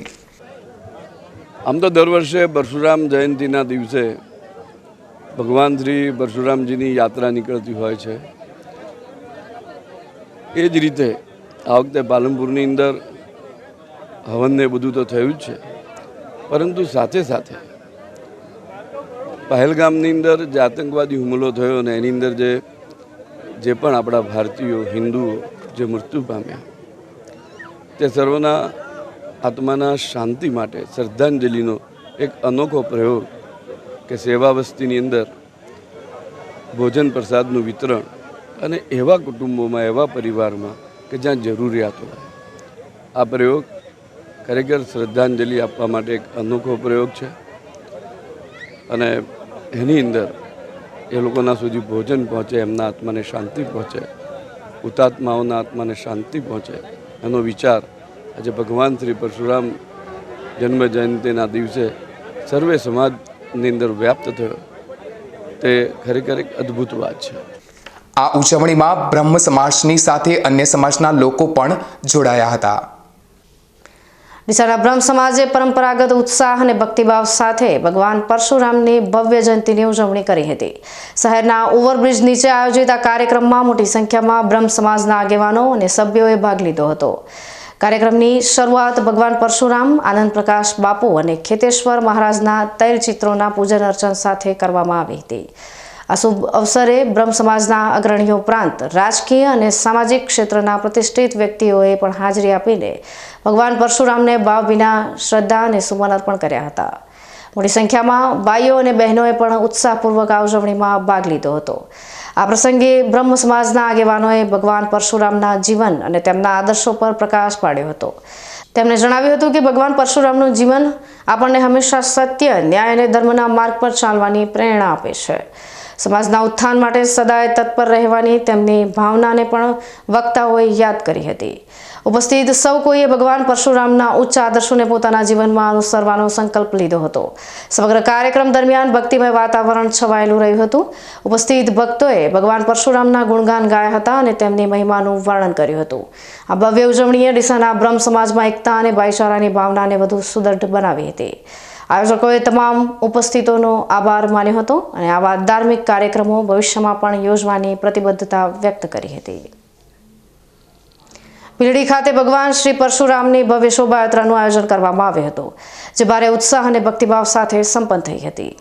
આમ તો દર વર્ષે પરશુરામ જયંતિના દિવસે ભગવાન શ્રી પરશુરામજીની યાત્રા નીકળતી હોય છે. એ જ રીતે આ વખતે પાલનપુરની અંદર હવનને બધું તો થયું જ છે, પરંતુ સાથે સાથે પહેલગામની અંદર જે આતંકવાદી હુમલો થયો અને એની અંદર જે પણ આપણા ભારતીયો, હિન્દુઓ જે મૃત્યુ પામ્યા, તે સર્વના આત્માના શાંતિ માટે શ્રદ્ધાંજલિનો એક અનોખો પ્રયોગ કે સેવા વસ્તીની અંદર ભોજન પ્રસાદનું વિતરણ અને એવા કુટુંબોમાં, એવા પરિવારમાં કે જ્યાં જરૂરિયાત હોય, આ પ્રયોગ ખરેખર શ્રદ્ધાંજલિ આપવા માટે એક અનોખો પ્રયોગ છે. અને એની અંદર એ લોકોના સુધી ભોજન પહોંચે, એમના આત્માને શાંતિ પહોંચે, હુતાત્માઓના આત્માને શાંતિ પહોંચે, એનો વિચાર આજે ભગવાન શ્રી પરશુરામ જન્મ જયંતિના દિવસે સર્વે સમાજની અંદર વ્યાપ્ત થયો, તે ખરેખર એક અદ્ભુત વાત છે. આ ઉજવણીમાં બ્રહ્મ સમાજની સાથે અન્ય સમાજના લોકો પણ જોડાયા હતા. ડીસાના બ્રહ્મ સમાજે પરંપરાગત ઉત્સાહ અને ભક્તિભાવ સાથે ભગવાન પરશુરામની ભવ્ય જયંતિની ઉજવણી કરી હતી. શહેરના ઓવરબ્રિજ નીચે આયોજિત આ કાર્યક્રમમાં મોટી સંખ્યામાં બ્રહ્મ સમાજના આગેવાનો અને સભ્યોએ ભાગ લીધો હતો. કાર્યક્રમની શરૂઆત ભગવાન પરશુરામ, આનંદ પ્રકાશ બાપુ અને ખેતેશ્વર મહારાજના તૈલચિત્રોના પૂજન અર્ચન સાથે કરવામાં આવી હતી. આ શુભ અવસરે બ્રહ્મ સમાજના અગ્રણીઓ ઉપરાંત રાજકીય અને સામાજિક ક્ષેત્રના પ્રતિષ્ઠિત વ્યક્તિઓએ પણ હાજરી આપીને ભગવાન પરશુરામને ભાવભીના શ્રદ્ધા અને સુમન અર્પણ કર્યા હતા. મોટી સંખ્યામાં ભાઈઓ અને બહેનોએ પણ ઉત્સાહપૂર્વક આ ઉજવણીમાં ભાગ લીધો હતો. આ પ્રસંગે બ્રહ્મ સમાજના આગેવાનોએ ભગવાન પરશુરામના જીવન અને તેમના આદર્શો પર પ્રકાશ પાડ્યો હતો. તેમણે જણાવ્યું હતું કે ભગવાન પરશુરામનું જીવન આપણને હંમેશા સત્ય, ન્યાય અને ધર્મના માર્ગ પર ચાલવાની પ્રેરણા આપે છે. સમાજના ઉત્થાન માટે સદાય તત્પર રહેવાની તેમની ભાવનાને પણ વક્તાઓએ યાદ કરી હતી. ઉપસ્થિત સૌ કોઈએ ભગવાન પરશુરામના ઉચ્ચ આદર્શોને પોતાના જીવનમાં અનુસરવાનો સંકલ્પ લીધો હતો. સમગ્ર કાર્યક્રમ દરમિયાન ભક્તિમય વાતાવરણ છવાયેલું રહ્યું હતું. ઉપસ્થિત ભક્તોએ ભગવાન પરશુરામના ગુણગાન ગાયા હતા અને તેમની મહિમાનું વર્ણન કર્યું હતું. આ ભવ્ય ઉજવણીએ ડીસાના બ્રહ્મ સમાજમાં એકતા અને ભાઈચારાની ભાવનાને વધુ સુદૃઢ બનાવી હતી. આયોજકોએ તમામ ઉપસ્થિતોનો આભાર માન્યો હતો અને આવા ધાર્મિક કાર્યક્રમો ભવિષ્યમાં પણ યોજવાની પ્રતિબદ્ધતા વ્યક્ત કરી હતી. પીલડી ખાતે ભગવાન શ્રી પરશુરામની ભવ્ય શોભાયાત્રાનું આયોજન કરવામાં આવ્યું હતું, જે ભારે ઉત્સાહ અને ભક્તિભાવ સાથે સંપન્ન થઈ હતી.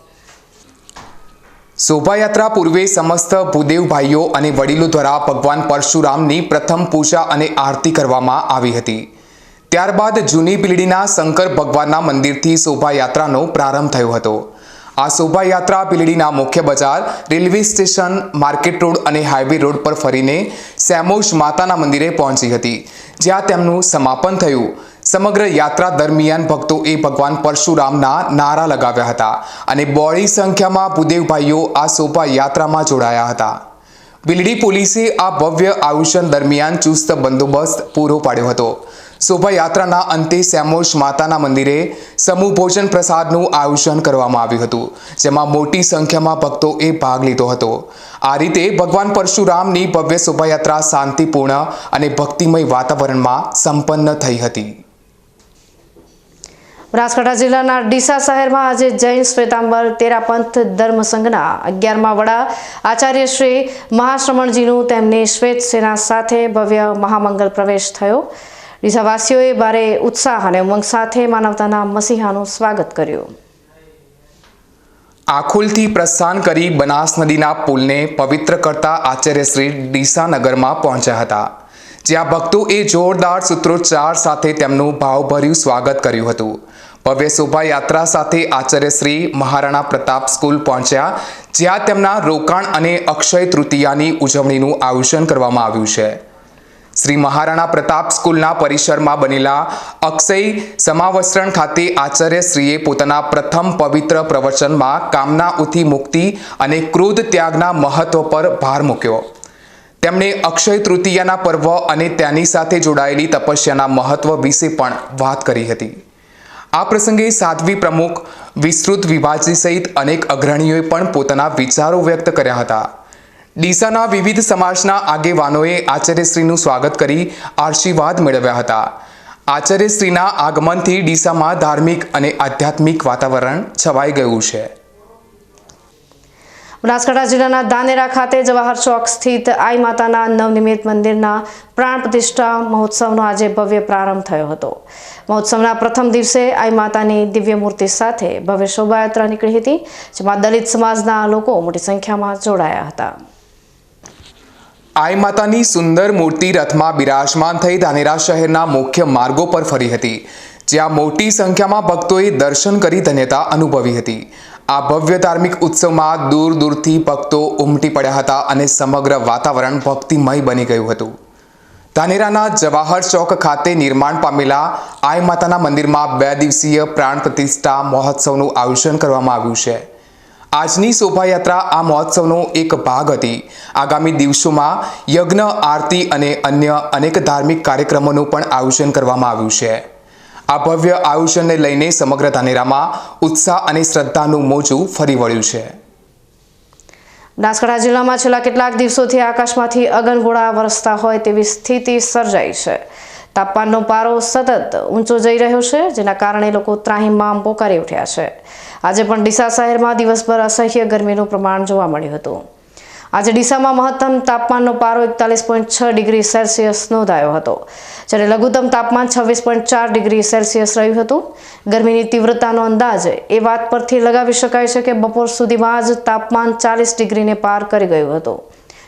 શોભાયાત્રા પૂર્વે સમસ્ત ભૂદેવ ભાઈઓ અને વડીલો દ્વારા ભગવાન પરશુરામની પ્રથમ પૂજા અને આરતી કરવામાં આવી હતી. ત્યારબાદ જૂની પીલડીના શંકર ભગવાનના મંદિરથી શોભાયાત્રાનો પ્રારંભ થયો હતો. આ શોભાયાત્રા પીલડીના મુખ્ય બજાર, રેલવે સ્ટેશન, માર્કેટ રોડ અને હાઈવે રોડ પર ફરીને સેમોશ માતાના મંદિરે પહોંચી હતી, જ્યાં તેમનું સમાપન થયું. સમગ્ર યાત્રા દરમિયાન ભક્તોએ ભગવાન પરશુરામના નારા લગાવ્યા હતા અને બહોળી સંખ્યામાં ભૂદેવ ભાઈઓ આ શોભાયાત્રામાં જોડાયા હતા. પીલડી પોલીસે આ ભવ્ય આયોજન દરમિયાન ચુસ્ત બંદોબસ્ત પૂરો પાડ્યો હતો. શોભાયાત્રાના અંતે સેમોશ માતાના મંદિરે સમૂહ ભોજન પ્રસાદનું આયોજન કરવામાં આવ્યું હતું, જેમાં મોટી સંખ્યામાં ભક્તોએ ભાગ લીધો હતો. આ રીતે ભગવાન પરશુરામની ભવ્ય શોભાયાત્રા શાંતિપૂર્ણ અને ભક્તિમય વાતાવરણમાં સંપન્ન થઈ હતી. બનાસકાંઠા જિલ્લાના ડીસા શહેરમાં આજે જૈન શ્વેતાંબર તેરાપંથ ધર્મ સંઘના 11મા વડા આચાર્ય શ્રી મહાશ્રમણજીનું તેમની શ્વેત સેના સાથે ભવ્ય મહામંગલ પ્રવેશ થયો. ડીસાવાસીઓએ ભારે ઉત્સાહ અને ઉમંગ સાથે માનવતાના મસીહાનું સ્વાગત કર્યું. આખોલથી પ્રસ્થાન કરી બનાસ નદીના પુલને પવિત્ર કરતા આચાર્ય શ્રી ડીસા નગરમાં પહોંચ્યા હતા, જ્યાં ભક્તોએ જોરદાર સૂત્રોચ્ચાર સાથે તેમનું ભાવભર્યું સ્વાગત કર્યું હતું. ભવ્ય શોભાયાત્રા સાથે આચાર્ય શ્રી મહારાણા પ્રતાપ સ્કૂલ પહોંચ્યા, જ્યાં તેમના રોકાણ અને અક્ષય તૃતીયાની ઉજવણીનું આયોજન કરવામાં આવ્યું છે. શ્રી મહારાણા પ્રતાપ સ્કૂલના પરિસરમાં બનેલા અક્ષય સમાવસ્ત્રણ ખાતે આચાર્યશ્રીએ પોતાના પ્રથમ પવિત્ર પ્રવચનમાં કામનાઓથી મુક્તિ અને ક્રોધ ત્યાગના મહત્વ પર ભાર મૂક્યો. તેમણે અક્ષય તૃતીયાના પર્વ અને તેની સાથે જોડાયેલી તપસ્યાના મહત્વ વિશે પણ વાત કરી હતી. આ પ્રસંગે સાધ્વી પ્રમુખ વિસ્તૃત વિભાજી સહિત અનેક અગ્રણીઓએ પણ પોતાના વિચારો વ્યક્ત કર્યા હતા. ડીસાના વિવિધ સમાજના આગેવાનોએ આચાર્યશ્રીનું સ્વાગત કરી આશીર્વાદ મેળવ્યા હતા. આચાર્યશ્રીના આગમનથી ડીસામાં ધાર્મિક અને આધ્યાત્મિક વાતાવરણ છવાઈ ગયું છે. બનાસકાંઠા જિલ્લાના ધાનેરા ખાતે જવાહર ચોક સ્થિત આઈ માતાના નવનિર્મિત મંદિરના પ્રાણ પ્રતિષ્ઠા મહોત્સવનો આજે ભવ્ય પ્રારંભ થયો હતો. મહોત્સવના પ્રથમ દિવસે આઈ માતાની દિવ્ય મૂર્તિ સાથે ભવ્ય શોભાયાત્રા નીકળી હતી, જેમાં દલિત સમાજના લોકો મોટી સંખ્યામાં જોડાયા હતા. આઈ માતાની સુંદર મૂર્તિ રથમાં બિરાજમાન થઈ ધાનેરા શહેરના મુખ્ય માર્ગો પર ફરી હતી, જ્યાં મોટી સંખ્યામાં ભક્તોએ દર્શન કરી ધન્યતા અનુભવી હતી. આ ભવ્ય ધાર્મિક ઉત્સવમાં દૂર દૂરથી ભક્તો ઉમટી પડ્યા હતા અને સમગ્ર વાતાવરણ ભક્તિમય બની ગયું હતું. ધાનેરાના જવાહર ચોક ખાતે નિર્માણ પામેલા આઈ માતાના મંદિરમાં 2 દિવસીય પ્રાણ પ્રતિષ્ઠા મહોત્સવનું આયોજન કરવામાં આવ્યું છે. આજની શોભાયાત્રા આ મહોત્સવનો એક ભાગ હતી. આગામી દિવસોમાં યજ્ઞ, આરતી અને અન્ય અનેક ધાર્મિક કાર્યક્રમોનું પણ આયોજન કરવામાં આવ્યું છે. આ ભવ્ય આયોજનને લઈને સમગ્ર ધાનેરામાં ઉત્સાહ અને શ્રદ્ધાનું મોજું ફરી વળ્યું છે. બનાસકાંઠા જિલ્લામાં છેલ્લા કેટલાક દિવસોથી આકાશમાંથી અગનગોળા વરસતા હોય તેવી સ્થિતિ સર્જાઈ છે. તાપમાનનો પારો સતત ઊંચો જઈ રહ્યો છે, જેના કારણે લોકો ત્રાહિમામ પોકારી ઉઠ્યા છે. આજે પણ ડીસા શહેરમાં દિવસભર અસહ્ય ગરમીનું પ્રમાણ જોવા મળ્યું હતું. આજે ડીસામાં મહત્તમ તાપમાનનો પારો 41.6 ડિગ્રી સેલ્સિયસ નોંધાયો હતો, જ્યારે લઘુત્તમ તાપમાન 26.4 ડિગ્રી સેલ્સિયસ રહ્યું હતું. ગરમીની તીવ્રતાનો અંદાજ એ વાત પરથી લગાવી શકાય છે કે બપોર સુધીમાં જ તાપમાન 40 ડિગ્રીને પાર કરી ગયું હતું,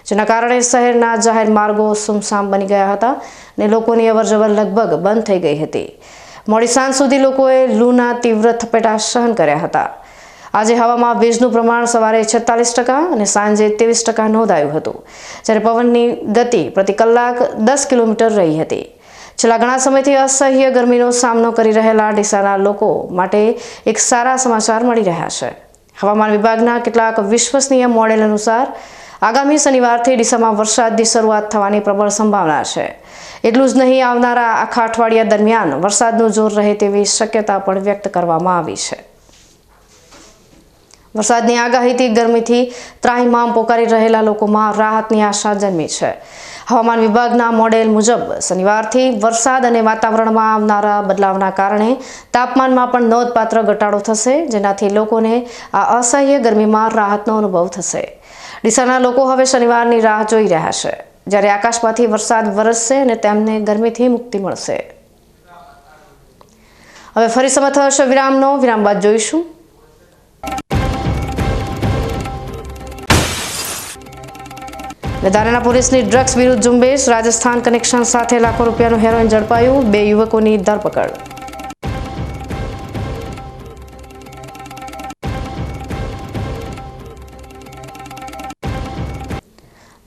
જેના કારણે શહેરના જાહેર માર્ગો સુમસામ બની ગયા હતા અને લોકોની અવરજવર લગભગ બંધ થઈ ગઈ હતી. મોડી સાંજ સુધી લોકોએ લૂના તીવ્ર થપેટા સહન કર્યા હતા. આજે હવામાં ભેજનું પ્રમાણ સવારે 46% અને સાંજે 23% નોંધાયું હતું, જ્યારે પવનની ગતિ પ્રતિ કલાક 10 કિલોમીટર રહી હતી. છેલ્લા ઘણા સમયથી અસહ્ય ગરમીનો સામનો કરી રહેલા ડીસાના લોકો માટે એક સારા સમાચાર મળી રહ્યા છે. હવામાન વિભાગના કેટલાક વિશ્વસનીય મોડેલ અનુસાર આગામી શનિવારથી ડીસામાં વરસાદની શરૂઆત થવાની પ્રબળ સંભાવના છે. એટલું જ નહીં, આવનારા આખા અઠવાડિયા દરમિયાન વરસાદનું જોર રહે તેવી શક્યતા પણ વ્યક્ત કરવામાં આવી છે. વરસાદની આગાહીથી ગરમીથી ત્રાહિમામ પોકારી રહેલા લોકોમાં રાહતની આશા જન્મી છે. હવામાન વિભાગના મોડેલ મુજબ શનિવારથી વરસાદ અને વાતાવરણમાં આવનારા બદલાવના કારણે તાપમાનમાં પણ નોંધપાત્ર ઘટાડો થશે, જેનાથી લોકોને આ અસહ્ય ગરમીમાં રાહતનો અનુભવ થશે. ડીસાના લોકો હવે શનિવારની રાહ જોઈ રહ્યા છે, જ્યારે આકાશમાંથી વરસાદ વરસશે અને તેમને ગરમીથી મુક્તિ મળશે. હવે ફરી સમય થશે વિરામનો. વિરામ બાદ જોઈશું. ધાનેરા પોલીસની ડ્રગ્સ વિરુદ્ધ ઝુંબેશ. રાજસ્થાન કનેક્શન સાથે લાખો રૂપિયાનું હેરોઇન ઝડપાયું. 2 યુવકોની ધરપકડ.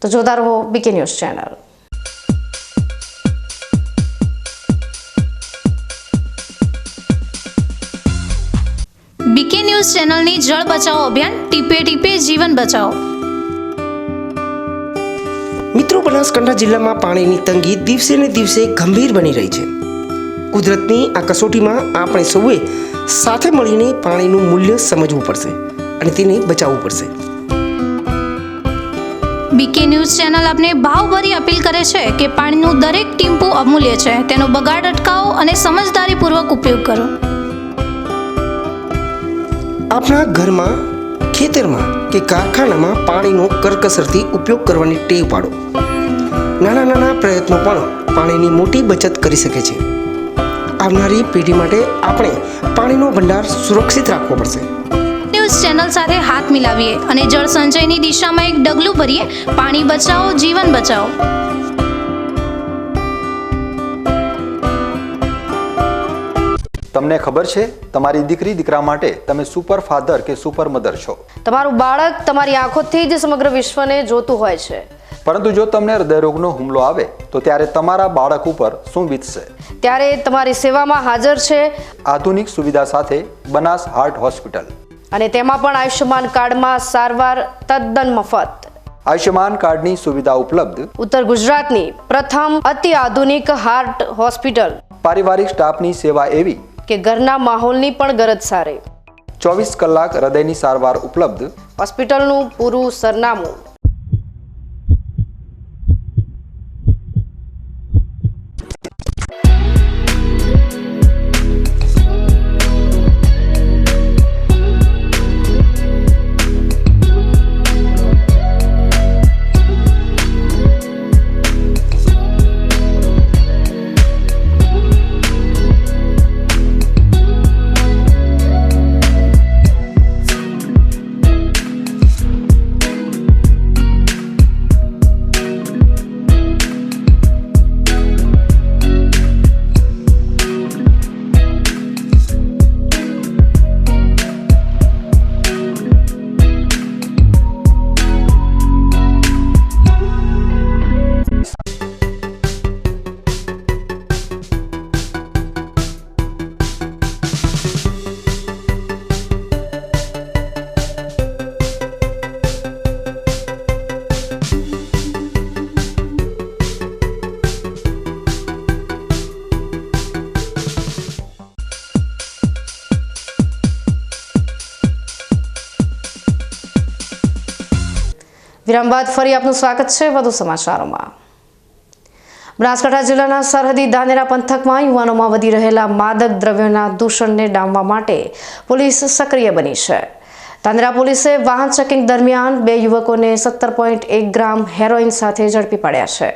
તો જોતા રહો BK news channel. BK news ચેનલની જળ બચાવો અભિયાન ટીપે ટીપે જીવન બચાવો. મિત્રો, બનાસકાંઠા જિલ્લામાં પાણીની તંગી દિવસે ને દિવસે ગંભીર બની રહી છે. કુદરતની આ કસોટીમાં આપણે સૌએ સાથે મળીને પાણીનું મૂલ્ય સમજવું પડશે અને તેને બચાવવું પડશે. બીકે ન્યૂઝ ચેનલ આપને ભાવભરી અપીલ કરે છે કે પાણીનું દરેક ટીમ્પું અમૂલ્ય છે. તેનો બગાડ અટકાવો અને સમજદારીપૂર્વક ઉપયોગ કરો. આપણા ઘરમાં, ખેતરમાં કે કારખાનામાં પાણીનો કરકસરથી ઉપયોગ કરવાની ટેવ પાડો. નાના નાના પ્રયત્નો પણ પાણીની મોટી બચત કરી શકે છે. આવનારી પેઢી માટે આપણે પાણીનો ભંડાર સુરક્ષિત રાખવો પડશે. ન્યૂઝ ચેનલ સાથે હાથ મિલાવીએ અને જળ સંચયની દિશામાં એક ડગલું ભરીએ. પાણી બચાવો, જીવન બચાવો. તમને ખબર છે, તમારી દીકરી દીકરા માટે તમે સુપર ફાધર કે સુપર મધર છો. તમારું બાળક તમારી આંખોથી જ સમગ્ર વિશ્વને જોતું હોય છે. પરંતુ જો તમને હૃદયરોગનો હુમલો આવે તો ત્યારે તમારા બાળક ઉપર શું વીતશે? ત્યારે તમારી સેવામાં હાજર છે આધુનિક સુવિધા સાથે બનાસ હાર્ટ હોસ્પિટલ, અને તેમાં પણ આયુષ્યમાન કાર્ડમાં સારવાર તદ્દન મફત. આયુષ્યમાન કાર્ડની સુવિધા ઉપલબ્ધ. ઉત્તર ગુજરાતની પ્રથમ અતિ આધુનિક હાર્ટ હોસ્પિટલ. પારિવારિક સ્ટાફની સેવા એવી કે ઘરના માહોલની પણ ગરજ સારે. 24 કલાક હૃદયની સારવાર ઉપલબ્ધ. હોસ્પિટલનું પૂરું સરનામું. વિરામ બાદ ફરી આપનું સ્વાગત છે વધુ સમાચારોમાં. બનાસકાંઠા જિલ્લાના સરહદી ધાનેરા પંથકમાં યુવાનોમાં વધી રહેલા માદક દ્રવ્યોના દૂષણને ડામવા માટે પોલીસ સક્રિય બની છે. ધાનેરા પોલીસે વાહન ચેકિંગ દરમિયાન 2 યુવકોને 17.1 ગ્રામ હેરોઇન સાથે ઝડપી પાડ્યા છે,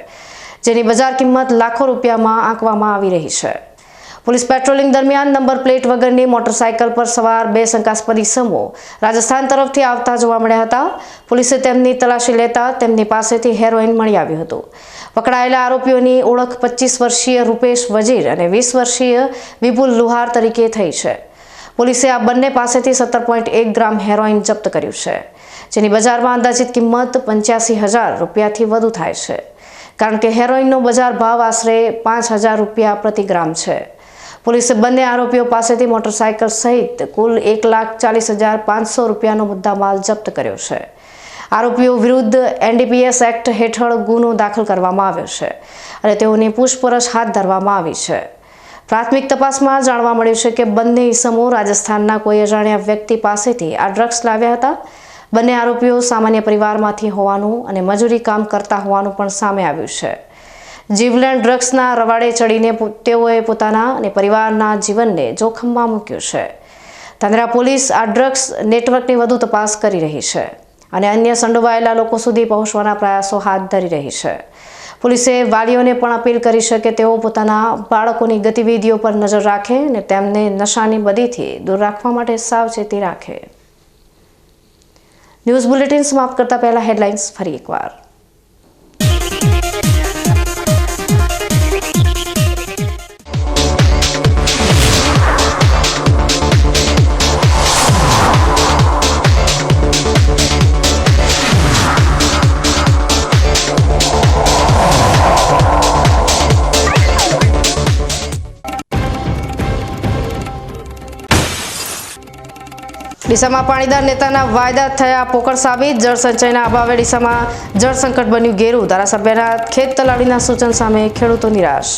જેની બજાર કિંમત લાખો રૂપિયામાં આંકવામાં આવી રહી છે. પોલીસ પેટ્રોલિંગ દરમિયાન નંબર પ્લેટ વગરની મોટરસાઇકલ પર સવાર 2 શંકાસ્પદ ઇસમો રાજસ્થાન તરફથી આવતા જોવા મળ્યા હતા. પોલીસે તેમની તલાશી લેતા તેમની પાસેથી હેરોઇન મળી આવ્યું હતું. પકડાયેલા આરોપીઓની ઓળખ 25 વર્ષીય રૂપેશ વજીર અને 20 વર્ષીય વિપુલ લુહાર તરીકે થઈ છે. પોલીસે આ બંને પાસેથી 17.1 ગ્રામ હેરોઇન જપ્ત કર્યું છે, જેની બજારમાં અંદાજિત કિંમત 85,000 રૂપિયાથી વધુ થાય છે, કારણ કે હેરોઇનનો બજાર ભાવ આશરે 5,000 રૂપિયા પ્રતિ ગ્રામ છે. પોલીસે બંને આરોપીઓ પાસેથી મોટરસાયકલ સહિત કુલ 1,40,500 રૂપિયાનો મુદ્દામાલ જપ્ત કર્યો છે. આરોપીઓ વિરુદ્ધ NDPS એક્ટ હેઠળ ગુનો દાખલ કરવામાં આવ્યો છે અને તેઓની પૂછપરછ હાથ ધરવામાં આવી છે. પ્રાથમિક તપાસમાં જાણવા મળ્યું છે કે બંને ઈસમો રાજસ્થાનના કોઈ અજાણ્યા વ્યક્તિ પાસેથી આ ડ્રગ્સ લાવ્યા હતા. બંને આરોપીઓ સામાન્ય પરિવારમાંથી હોવાનું અને મજૂરી કામ કરતા હોવાનું પણ સામે આવ્યું છે. જીવલેણ ડ્રગ્સના રવાડે ચડીને તેઓએ પોતાના અને પરિવારના જીવનને જોખમમાં મૂક્યું છે. ધાનેરા પોલીસ આ ડ્રગ્સ નેટવર્કની વધુ તપાસ કરી રહી છે અને અન્ય સંડોવાયેલા લોકો સુધી પહોંચવાના પ્રયાસો હાથ ધરી રહી છે. પોલીસે વાલીઓને પણ અપીલ કરી છે કે તેઓ પોતાના બાળકોની ગતિવિધિઓ પર નજર રાખે અને તેમને નશાની બદીથી દૂર રાખવા માટે સાવચેતી રાખે. ન્યૂઝ બુલેટિન સમાપ્ત કરતા પહેલા હેડલાઇન્સ ફરી એકવાર. ડીસામાં પાણીદાર નેતાના વાયદા થયા પોકળ સાબિત. જળ સંચયના અભાવે ડીસામાં જળ સંકટ બન્યું ઘેરું. ધારાસભ્યના ખેત તલાવડીના સૂચન સામે ખેડૂતો નિરાશ.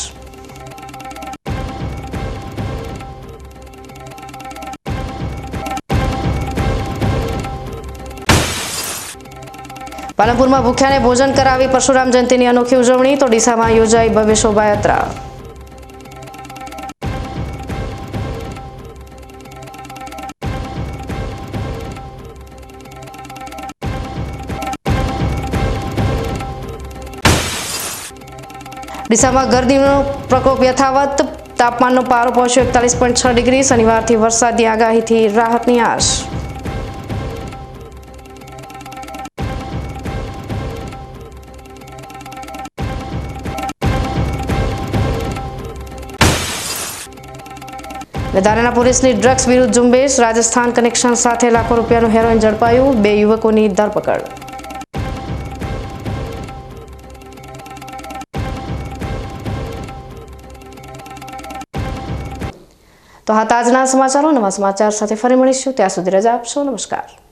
પાલનપુરમાં ભૂખ્યાને ભોજન કરાવી પરશુરામ જયંતિની અનોખી ઉજવણી. તો ડીસામાં યોજાઈ ભવ્ય શોભાયાત્રા. ડીસામાં ગરમીનો પ્રકોપ યથાવત. તાપમાનનો પારો પહોંચ્યો 41.6 ડિગ્રી. શનિવારથી વરસાદની આગાહીથી રાહતની આશ. ધાનેરા પોલીસની ડ્રગ્સ વિરુદ્ધ ઝુંબેશ. રાજસ્થાન કનેક્શન સાથે લાખો રૂપિયાનું હેરોઇન ઝડપાયું. 2 યુવકોની ધરપકડ. તો હા, આજના સમાચારો. નવા સમાચાર સાથે ફરી મળીશું. ત્યાં સુધી રજા આપશો. નમસ્કાર.